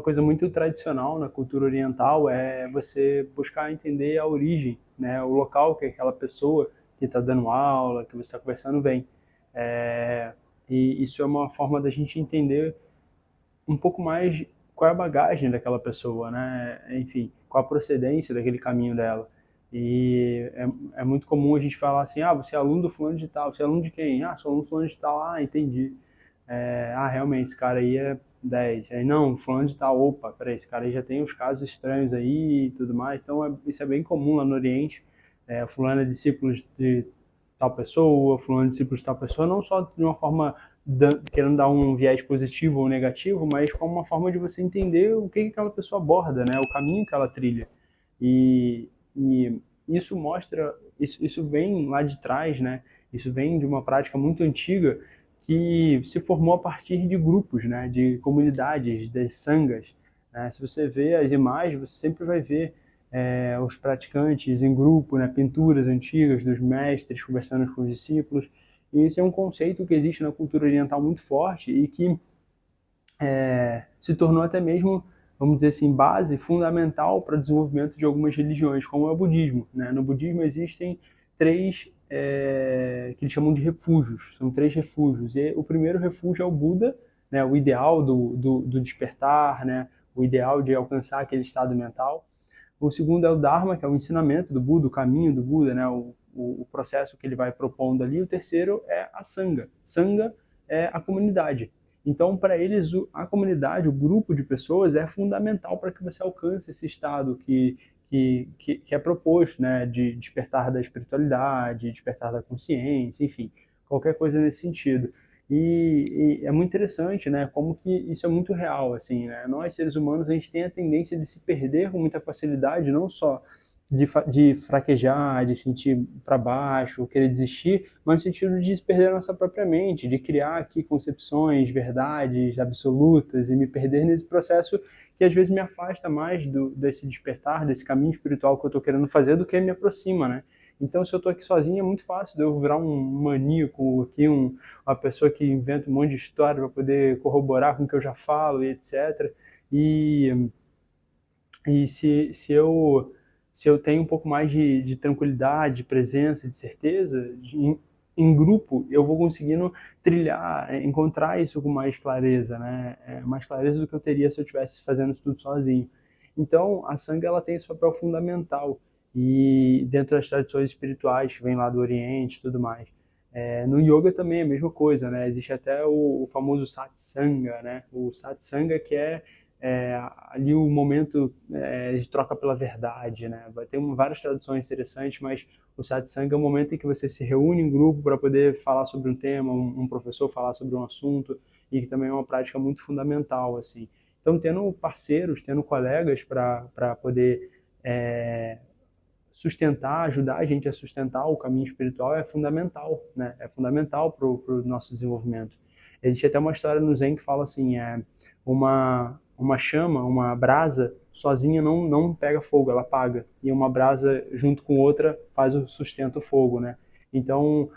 coisa muito tradicional na cultura oriental é você buscar entender a origem, né, o local que aquela pessoa que está dando aula, que você está conversando vem. É, e isso é uma forma da gente entender um pouco mais qual é a bagagem daquela pessoa, né? Enfim, qual a procedência daquele caminho dela. E é muito comum a gente falar assim, ah, você é aluno do fulano de tal, você é aluno de quem? Ah, sou aluno do fulano de tal, ah, entendi. Realmente, esse cara aí é 10. Aí, não, fulano de tal, opa, peraí, esse cara aí já tem uns casos estranhos aí e tudo mais. Então, isso é bem comum lá no Oriente. Fulano é discípulo de tal pessoa, fulano é discípulo de tal pessoa, não só de uma forma querendo dar um viés positivo ou negativo, mas como uma forma de você entender o que aquela pessoa aborda, né? O caminho que ela trilha. E isso mostra, isso vem lá de trás, né? Isso vem de uma prática muito antiga que se formou a partir de grupos, né? De comunidades, das sangas. Né? Se você vê as imagens, você sempre vai ver os praticantes em grupo, né? Pinturas antigas dos mestres conversando com os discípulos. E esse é um conceito que existe na cultura oriental muito forte e que se tornou até mesmo, vamos dizer assim, base fundamental para o desenvolvimento de algumas religiões, como é o budismo. Né? No budismo existem três, que eles chamam de refúgios, são três refúgios. E o primeiro refúgio é o Buda, né? O ideal do despertar, né? O ideal de alcançar aquele estado mental. O segundo é o Dharma, que é o ensinamento do Buda, o caminho do Buda, né? O processo que ele vai propondo ali. O terceiro é a Sangha. Sangha é a comunidade. Então, para eles, a comunidade, o grupo de pessoas é fundamental para que você alcance esse estado que é proposto, né? De despertar da espiritualidade, despertar da consciência, enfim, qualquer coisa nesse sentido. E é muito interessante, né? Como que isso é muito real, assim, né? Nós, seres humanos, a gente tem a tendência de se perder com muita facilidade, não só de fraquejar, de sentir para baixo, querer desistir, mas no sentido de se perder a nossa própria mente, de criar aqui concepções, verdades absolutas e me perder nesse processo que às vezes me afasta mais desse despertar, desse caminho espiritual que eu estou querendo fazer do que me aproxima, né? Então, se eu estou aqui sozinho, é muito fácil de eu virar um maníaco aqui, uma pessoa que inventa um monte de história para poder corroborar com o que eu já falo e etc. E, e se eu tenho um pouco mais de tranquilidade, de presença, de certeza, em grupo, eu vou conseguindo trilhar, encontrar isso com mais clareza, né? Mais clareza do que eu teria se eu estivesse fazendo isso tudo sozinho. Então, a Sangha ela tem esse papel fundamental e dentro das tradições espirituais que vem lá do Oriente e tudo mais. No yoga também é a mesma coisa, né? Existe até o famoso satsanga, né? O satsanga que ali o momento de troca pela verdade, né? Vai ter várias traduções interessantes, mas o satsanga é o momento em que você se reúne em grupo para poder falar sobre um tema, um professor falar sobre um assunto, e que também é uma prática muito fundamental, assim. Então, tendo parceiros, tendo colegas para poder sustentar, ajudar a gente a sustentar o caminho espiritual é fundamental, né? É fundamental para o nosso desenvolvimento. Existe até uma história no Zen que fala assim, uma chama, uma brasa, sozinha não pega fogo, ela apaga. E uma brasa, junto com outra, faz o sustento fogo, né? Então,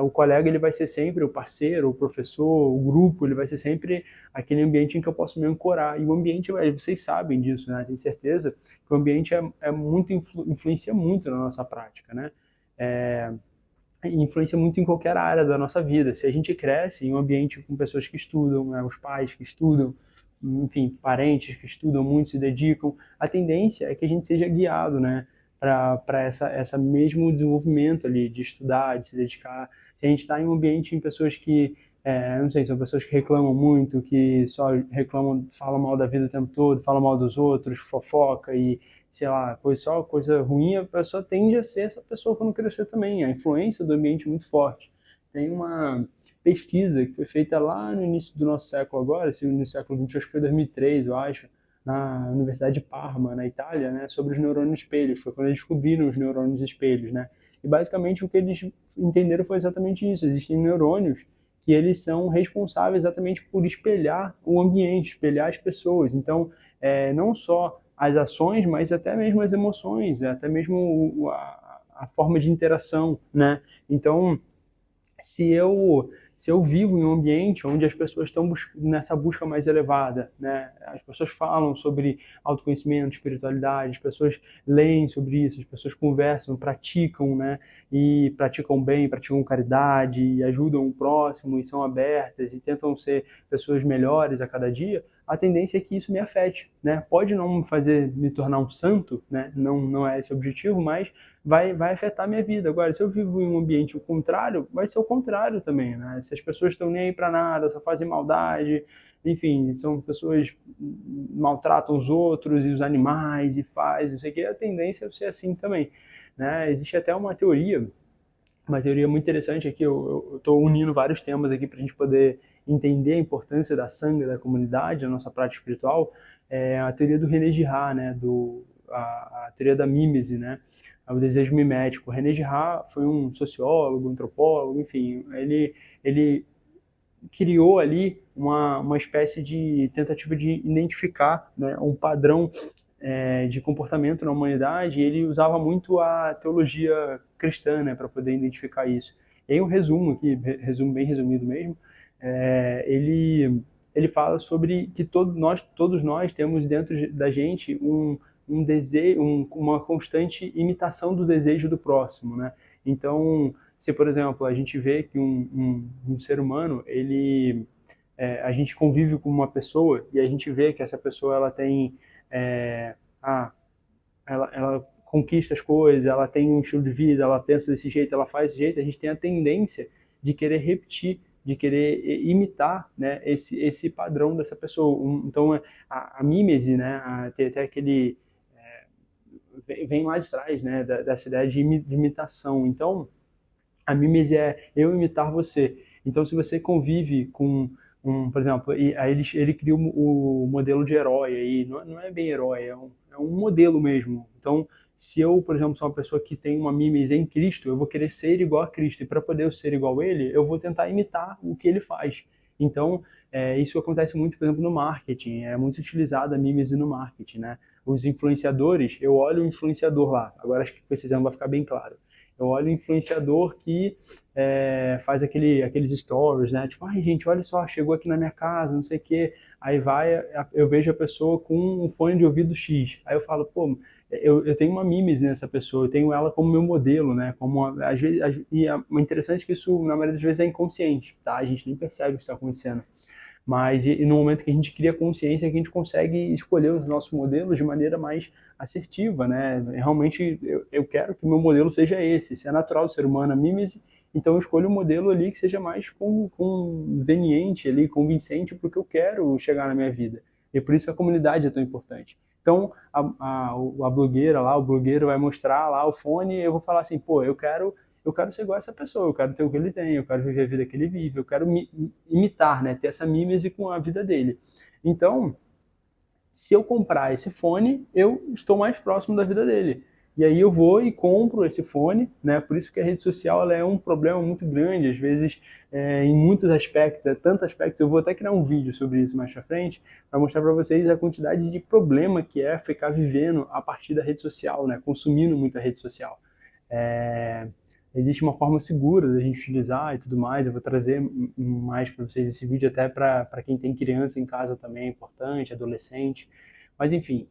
o colega ele vai ser sempre o parceiro, o professor, o grupo, ele vai ser sempre aquele ambiente em que eu posso me ancorar. E o ambiente, vocês sabem disso, né? Tenho certeza que o ambiente muito influencia muito na nossa prática, né? É, influencia muito em qualquer área da nossa vida. Se a gente cresce em um ambiente com pessoas que estudam, né, os pais que estudam, enfim, parentes que estudam muito, se dedicam, a tendência é que a gente seja guiado, né, para essa mesmo desenvolvimento ali de estudar, de se dedicar. Se a gente está em um ambiente em pessoas que não sei, são pessoas que reclamam muito, que só reclamam, falam mal da vida o tempo todo, falam mal dos outros, fofoca e sei lá, só coisa ruim, a pessoa tende a ser essa pessoa quando crescer também. A influência do ambiente é muito forte. Tem uma pesquisa que foi feita lá no início do nosso século agora, no século XX, acho que foi 2003, eu acho, na Universidade de Parma, na Itália, né, sobre os neurônios espelhos. Foi quando eles descobriram os neurônios espelhos, né? E basicamente o que eles entenderam foi exatamente isso. Existem neurônios que eles são responsáveis exatamente por espelhar o ambiente, espelhar as pessoas. Então, não só as ações, mas até mesmo as emoções, até mesmo a forma de interação, né? Então, se eu se eu vivo em um ambiente onde as pessoas estão nessa busca mais elevada, né? As pessoas falam sobre autoconhecimento, espiritualidade, as pessoas leem sobre isso, as pessoas conversam, praticam, né? E praticam bem, praticam caridade, e ajudam o próximo, e são abertas, e tentam ser pessoas melhores a cada dia, a tendência é que isso me afete, né? Pode não me fazer me tornar um santo, né? Não é esse o objetivo, mas vai afetar a minha vida. Agora, se eu vivo em um ambiente o contrário, vai ser o contrário também, né? Se as pessoas estão nem aí para nada, só fazem maldade, enfim, são pessoas que maltratam os outros e os animais e faz, não sei o que, a tendência é ser assim também, né? Existe até uma teoria muito interessante aqui, eu estou unindo vários temas aqui para a gente poder entender a importância da sanga da comunidade, a nossa prática espiritual, é a teoria do René Girard, né, a teoria da mímese, né, o desejo mimético. O René Girard foi um sociólogo, antropólogo, enfim, ele criou ali uma espécie de tentativa de identificar, né, um padrão de comportamento na humanidade, e ele usava muito a teologia cristã, né, para poder identificar isso. E aí um resumo aqui, resumo bem resumido mesmo, ele fala sobre que todos nós temos dentro da gente um desejo, uma constante imitação do desejo do próximo, né? Então, se por exemplo a gente vê que um ser humano, a gente convive com uma pessoa e a gente vê que essa pessoa ela tem é, ah, ela conquista as coisas, ela tem um estilo de vida, ela pensa desse jeito, ela faz desse jeito, a gente tem a tendência de querer repetir, de querer imitar, né, esse padrão dessa pessoa. Então, a mímese, né, tem até aquele... vem lá de trás, né, dessa ideia de imitação. Então, a mímese é eu imitar você. Então, se você convive com por exemplo, aí ele cria o modelo de herói, aí não é bem herói, é um modelo mesmo. Então, se eu, por exemplo, sou uma pessoa que tem uma mímese em Cristo, eu vou querer ser igual a Cristo. E para poder eu ser igual a ele, eu vou tentar imitar o que ele faz. Então, isso acontece muito, por exemplo, no marketing. É muito utilizada a mímese no marketing, né? Os influenciadores, eu olho o influenciador lá. Agora acho que com esse exemplo vai ficar bem claro. Eu olho o influenciador que faz aqueles stories, né? Tipo, ai gente, olha só, chegou aqui na minha casa, não sei o quê. Aí eu vejo a pessoa com um fone de ouvido X. Aí eu falo, pô, eu tenho uma mímese nessa pessoa, eu tenho ela como meu modelo, né? Às vezes, e é interessante que isso, na maioria das vezes, é inconsciente, tá? A gente nem percebe o que está acontecendo. Mas no momento que a gente cria consciência, que a gente consegue escolher os nossos modelos de maneira mais assertiva, né? Realmente eu quero que o meu modelo seja esse, se é natural do ser humano a mímese, então eu escolho um modelo ali que seja mais conveniente, ali, convincente para o que eu quero chegar na minha vida. E por isso a comunidade é tão importante. Então a blogueira lá, o blogueiro vai mostrar lá o fone e eu vou falar assim, pô, eu quero ser igual a essa pessoa, eu quero ter o que ele tem, eu quero viver a vida que ele vive, eu quero imitar, né, ter essa mímese com a vida dele. Então, se eu comprar esse fone, eu estou mais próximo da vida dele. E aí eu vou e compro esse fone, né? Por isso que a rede social ela é um problema muito grande, às vezes em muitos aspectos, tantos aspectos. Eu vou até criar um vídeo sobre isso mais pra frente, para mostrar para vocês a quantidade de problema que é ficar vivendo a partir da rede social, né? Consumindo muita rede social. Existe uma forma segura da gente utilizar e tudo mais. Eu vou trazer mais para vocês esse vídeo até para quem tem criança em casa também, é importante, adolescente. Mas enfim,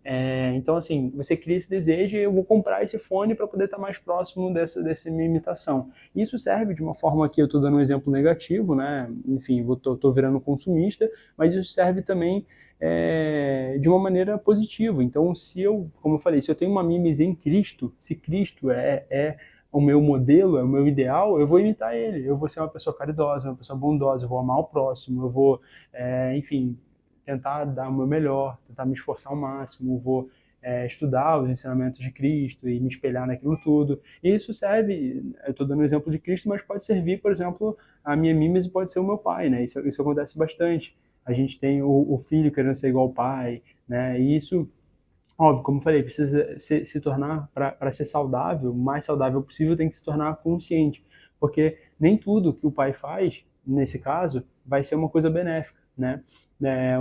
então assim, você cria esse desejo e eu vou comprar esse fone para poder estar mais próximo dessa minha imitação. Isso serve de uma forma que eu estou dando um exemplo negativo, né? Enfim, estou virando consumista, mas isso serve também de uma maneira positiva. Então, como eu falei, se eu tenho uma mímese em Cristo, se Cristo é o meu modelo, é o meu ideal, eu vou imitar ele. Eu vou ser uma pessoa caridosa, uma pessoa bondosa, eu vou amar o próximo, eu vou, enfim, tentar dar o meu melhor, tentar me esforçar ao máximo, vou estudar os ensinamentos de Cristo e me espelhar naquilo tudo. E isso serve, eu estou dando um exemplo de Cristo, mas pode servir, por exemplo, a minha mímese pode ser o meu pai, né? Isso acontece bastante. A gente tem o filho querendo ser igual ao pai, né? E isso, óbvio, como eu falei, precisa se tornar, para ser saudável, o mais saudável possível, tem que se tornar consciente. Porque nem tudo que o pai faz, nesse caso, vai ser uma coisa benéfica, né?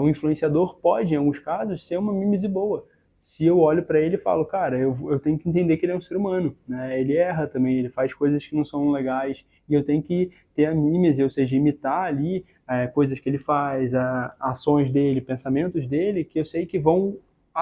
O influenciador pode, em alguns casos, ser uma mímese boa. se eu olho para ele e falo, cara, eu tenho que entender que ele é um ser humano, né? Ele erra também, ele faz coisas que não são legais, e eu tenho que ter a mímese, ou seja, imitar ali coisas que ele faz, ações dele, pensamentos dele, que eu sei que vão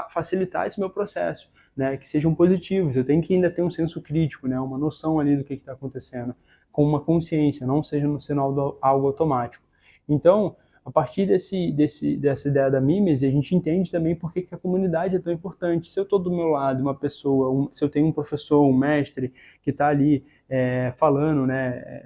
facilitar esse meu processo, né? Que sejam positivos. Eu tenho que ainda ter um senso crítico, né? Uma noção ali do que está acontecendo, com uma consciência, não seja sendo algo automático. Então, a partir dessa ideia da mímese, a gente entende também por que a comunidade é tão importante. Se eu estou do meu lado, uma pessoa, se eu tenho um professor, um mestre que está ali falando, né,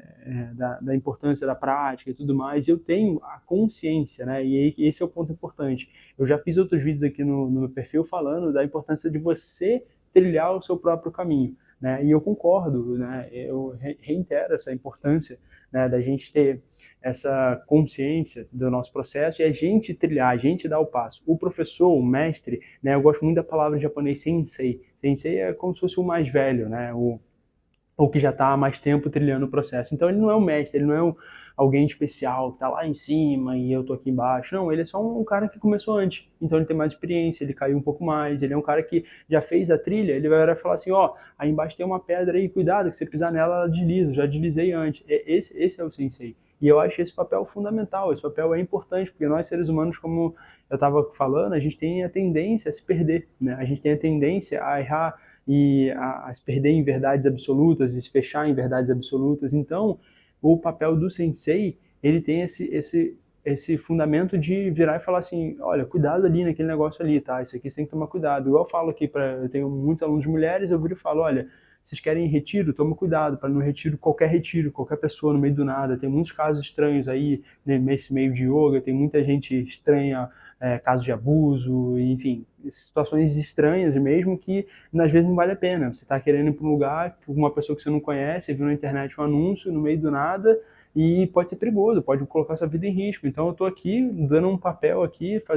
da importância da prática e tudo mais, eu tenho a consciência, né, e esse é o ponto importante. Eu já fiz outros vídeos aqui no meu perfil falando da importância de você trilhar o seu próprio caminho, né, e eu concordo, né, eu reitero essa importância, né, da gente ter essa consciência do nosso processo e a gente trilhar, a gente dar o passo. O professor, o mestre, né, eu gosto muito da palavra em japonês sensei. Sensei é como se fosse o mais velho, né, ou que já está há mais tempo trilhando o processo. Então ele não é um mestre, ele não é alguém especial que está lá em cima e eu estou aqui embaixo. Não, ele é só um cara que começou antes. Então ele tem mais experiência, ele caiu um pouco mais, ele é um cara que já fez a trilha, ele vai falar assim, ó, aí embaixo tem uma pedra aí, cuidado, que você pisar nela, ela desliza, já deslizei antes. Esse é o sensei. E eu acho esse papel fundamental, esse papel é importante, porque nós seres humanos, como eu estava falando, a gente tem a tendência a se perder, né? A gente tem a tendência a errar, e a se perder em verdades absolutas e se fechar em verdades absolutas. Então, o papel do sensei, ele tem esse fundamento de virar e falar assim, olha, cuidado ali naquele negócio ali, tá? Isso aqui você tem que tomar cuidado. Igual eu falo aqui, eu tenho muitos alunos mulheres, eu viro e falo, olha, vocês querem retiro? Toma cuidado para não retiro, qualquer pessoa no meio do nada. Tem muitos casos estranhos aí nesse meio de yoga, tem muita gente estranha, casos de abuso, enfim, situações estranhas mesmo que às vezes não vale a pena. Você está querendo ir para um lugar com uma pessoa que você não conhece, viu na internet um anúncio no meio do nada e pode ser perigoso, pode colocar sua vida em risco. Então eu estou aqui dando um papel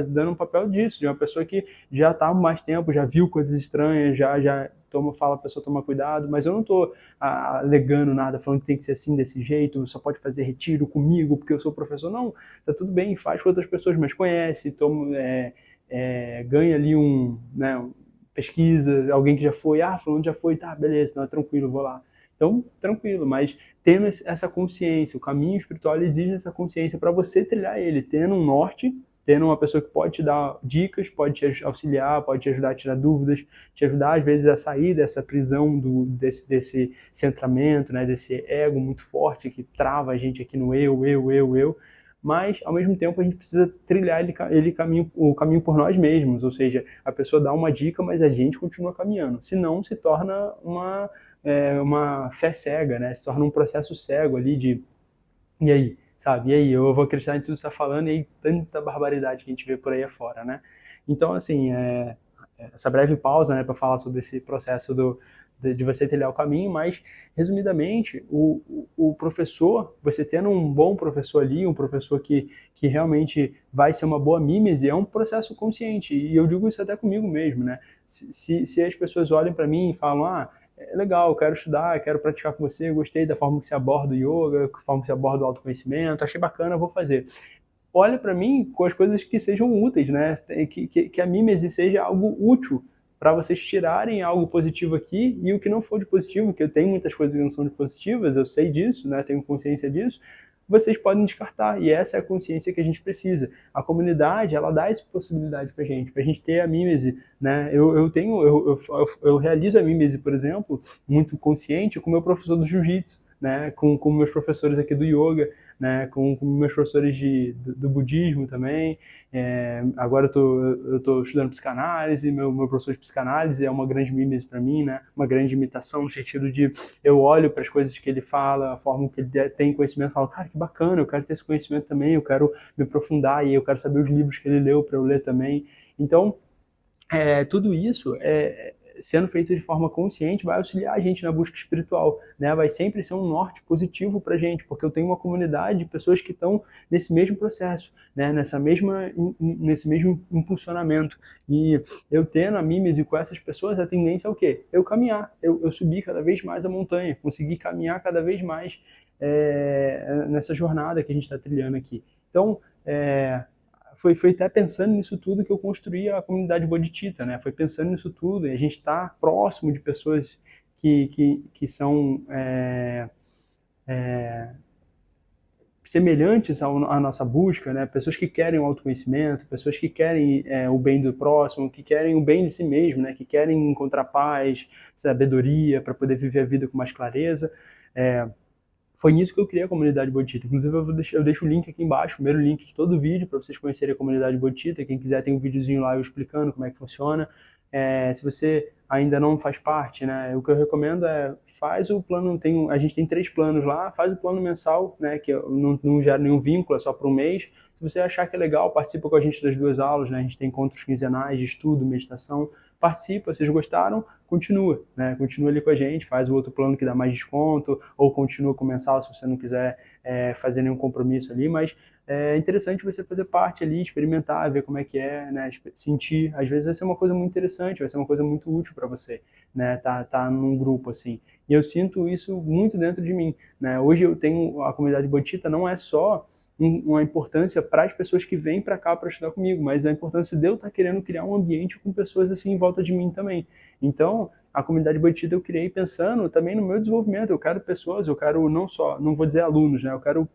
dando um papel disso, de uma pessoa que já está há mais tempo, já viu coisas estranhas, já fala a pessoa tomar cuidado, mas eu não estou alegando nada, falando que tem que ser assim, desse jeito, só pode fazer retiro comigo porque eu sou professor. Não, tá tudo bem, faz com outras pessoas, mas conhece, ganha ali pesquisa, alguém que já foi, falando já foi, tá, beleza, então é tranquilo, vou lá. Então, tranquilo, mas tendo essa consciência, o caminho espiritual exige essa consciência para você trilhar ele, tendo um norte, tendo uma pessoa que pode te dar dicas, pode te auxiliar, pode te ajudar a tirar dúvidas, te ajudar às vezes a sair dessa prisão desse centramento, né, desse ego muito forte que trava a gente aqui no eu, mas ao mesmo tempo a gente precisa trilhar o caminho por nós mesmos, ou seja, a pessoa dá uma dica, mas a gente continua caminhando, senão se torna uma fé cega, né? Se torna um processo cego ali e aí, sabe? E aí, eu vou acreditar em tudo que você está falando e aí tanta barbaridade que a gente vê por aí afora, né? Então, assim, essa breve pausa, né, para falar sobre esse processo de você trilhar o caminho, mas, resumidamente, o professor, você tendo um bom professor ali, um professor que realmente vai ser uma boa mímese, é um processo consciente, e eu digo isso até comigo mesmo, né? Se as pessoas olham para mim e falam, é legal, eu quero estudar, eu quero praticar com você, eu gostei da forma que você aborda o yoga, da forma que você aborda o autoconhecimento, achei bacana, eu vou fazer. Olha para mim com as coisas que sejam úteis, né? Que a mímese seja algo útil para vocês tirarem algo positivo aqui e o que não for de positivo, que eu tenho muitas coisas que não são de positivas, eu sei disso, né? Tenho consciência disso, vocês podem descartar, e essa é a consciência que a gente precisa. A comunidade, ela dá essa possibilidade pra gente ter a mímese, né? Eu realizo a mímese, por exemplo, muito consciente com o meu professor do jiu-jitsu, né? Com meus professores aqui do yoga, né? Com meus professores do budismo também. Agora eu tô estudando psicanálise, meu professor de psicanálise é uma grande mímese para mim, né? Uma grande imitação no sentido de eu olho para as coisas que ele fala, a forma que ele tem conhecimento, falo, cara, que bacana, eu quero ter esse conhecimento também, eu quero me aprofundar e eu quero saber os livros que ele leu para eu ler também. Então, tudo isso sendo feito de forma consciente vai auxiliar a gente na busca espiritual, né? Vai sempre ser um norte positivo para a gente, porque eu tenho uma comunidade de pessoas que estão nesse mesmo processo, né? Nesse mesmo impulsionamento. E eu tendo a mímese com essas pessoas, a tendência é o quê? Eu caminhar, eu subir cada vez mais a montanha, conseguir caminhar cada vez mais nessa jornada que a gente está trilhando aqui. Então, foi até pensando nisso tudo que eu construí a comunidade Bodhicitta, né? Foi pensando nisso tudo, e a gente está próximo de pessoas que são semelhantes à nossa busca, né? Pessoas que querem o autoconhecimento, pessoas que querem o bem do próximo, que querem o bem de si mesmo, né? Que querem encontrar paz, sabedoria para poder viver a vida com mais clareza. Foi nisso que eu criei a comunidade Bodhicitta. Inclusive, eu deixo o link aqui embaixo, o primeiro link de todo o vídeo, para vocês conhecerem a comunidade Bodhicitta. Quem quiser, tem um videozinho lá eu explicando como é que funciona. Se você ainda não faz parte, né, o que eu recomendo faz o plano, a gente tem 3 planos lá, faz o plano mensal, né, que não gera nenhum vínculo, é só por um mês. Se você achar que é legal, participa com a gente das 2 aulas, né, a gente tem encontros quinzenais de estudo, meditação. Participa, vocês gostaram, continua, né? Continua ali com a gente, faz o outro plano que dá mais desconto, ou continua com o mensal se você não quiser fazer nenhum compromisso ali, mas é interessante você fazer parte ali, experimentar, ver como é que é, né? Sentir, às vezes vai ser uma coisa muito interessante, vai ser uma coisa muito útil para você, né? Tá num grupo assim. E eu sinto isso muito dentro de mim, né? Hoje eu tenho a comunidade Bodhicitta, não é só uma importância para as pessoas que vêm para cá para estudar comigo, mas a importância de eu estar querendo criar um ambiente com pessoas assim em volta de mim também. Então, a comunidade Bodhicitta eu criei pensando também no meu desenvolvimento. Eu quero pessoas, eu quero não vou dizer alunos, né? Eu quero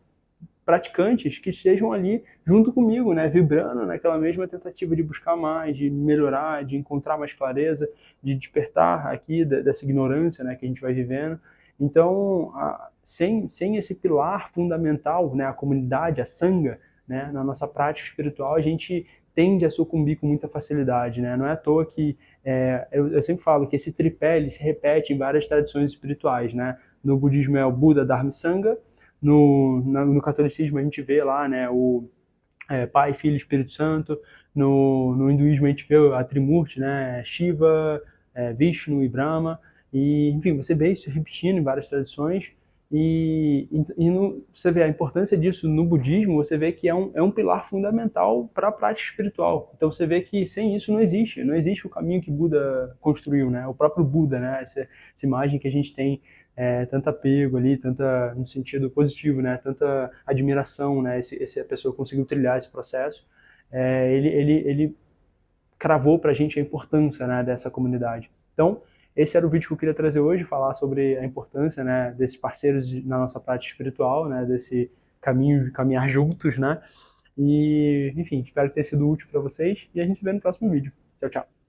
praticantes que estejam ali junto comigo, né? Vibrando naquela mesma tentativa de buscar mais, de melhorar, de encontrar mais clareza, de despertar aqui dessa ignorância, né, que a gente vai vivendo. Então, sem esse pilar fundamental, né, a comunidade, a sangha, né, na nossa prática espiritual, a gente tende a sucumbir com muita facilidade, né? Não é à toa que eu sempre falo que esse tripé ele se repete em várias tradições espirituais, né? No budismo é o Buda, Dharma e Sangha. No catolicismo a gente vê lá, né, o Pai, Filho e Espírito Santo. No hinduísmo a gente vê a Trimurti, né, Shiva, Vishnu e Brahma. E, enfim, você vê isso repetindo em várias tradições. Você vê a importância disso no budismo, você vê que é um pilar fundamental para a prática espiritual. Então você vê que sem isso não existe o caminho que Buda construiu, né? O próprio Buda, né? Essa imagem que a gente tem tanto apego ali, tanta no sentido positivo, né? Tanta admiração, né? A pessoa conseguiu trilhar esse processo. Ele cravou para a gente a importância, né, dessa comunidade. Então, esse era o vídeo que eu queria trazer hoje, falar sobre a importância, né, desses parceiros na nossa prática espiritual, né, desse caminho de caminhar juntos, né? E, enfim, espero que tenha sido útil para vocês e a gente se vê no próximo vídeo. Tchau, tchau.